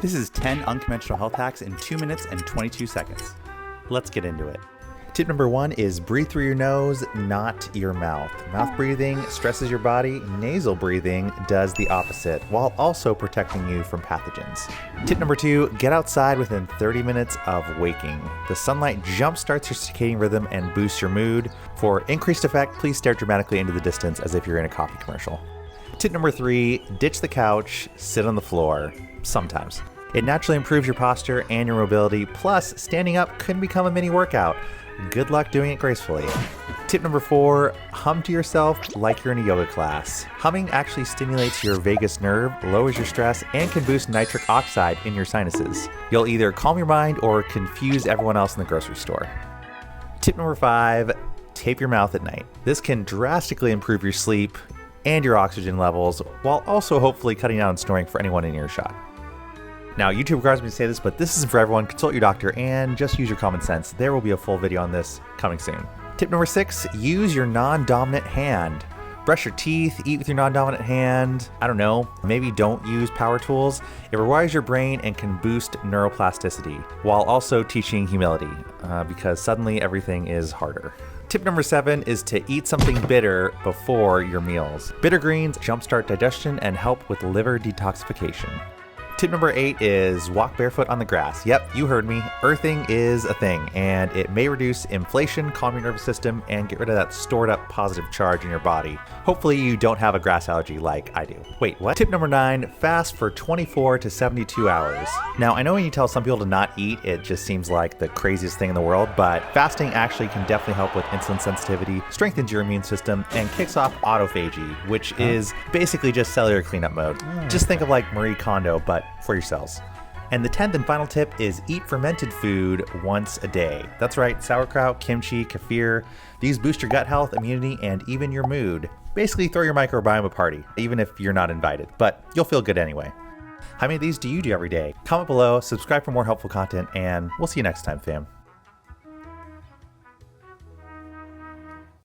This is 10 unconventional health hacks in 2 minutes and 22 seconds. Let's get into it. Tip number 1 is breathe through your nose, not your mouth. Mouth breathing stresses your body. Nasal breathing does the opposite, while also protecting you from pathogens. Tip number 2, get outside within 30 minutes of waking. The sunlight jumpstarts your circadian rhythm and boosts your mood. For increased effect, please stare dramatically into the distance as if you're in a coffee commercial. Tip number 3, ditch the couch, sit on the floor. Sometimes. It naturally improves your posture and your mobility, plus standing up can become a mini workout. Good luck doing it gracefully. Tip number 4, hum to yourself like you're in a yoga class. Humming actually stimulates your vagus nerve, lowers your stress, and can boost nitric oxide in your sinuses. You'll either calm your mind or confuse everyone else in the grocery store. Tip number 5, tape your mouth at night. This can drastically improve your sleep and your oxygen levels, while also hopefully cutting down on snoring for anyone in earshot. Now, YouTube requires me to say this, but this isn't for everyone. Consult your doctor and just use your common sense. There will be a full video on this coming soon. Tip number 6, use your non-dominant hand. Brush your teeth, eat with your non-dominant hand. I don't know, maybe don't use power tools. It rewires your brain and can boost neuroplasticity, while also teaching humility, because suddenly everything is harder. Tip number 7 is to eat something bitter before your meals. Bitter greens jumpstart digestion and help with liver detoxification. Tip number 8 is walk barefoot on the grass. Yep, you heard me. Earthing is a thing, and it may reduce inflation, calm your nervous system, and get rid of that stored up positive charge in your body. Hopefully you don't have a grass allergy like I do. Wait, what? Tip number 9, fast for 24 to 72 hours. Now, I know when you tell some people to not eat, it just seems like the craziest thing in the world, but fasting actually can definitely help with insulin sensitivity, strengthens your immune system, and kicks off autophagy, which is basically just cellular cleanup mode. Just think of like Marie Kondo, but for your cells. And the 10th and final tip is eat fermented food once a day. That's right, sauerkraut, kimchi, kefir. These boost your gut health, immunity, and even your mood. Basically throw your microbiome a party, even if you're not invited, but you'll feel good anyway. How many of these do you do every day? Comment below, subscribe for more helpful content, and we'll see you next time, fam.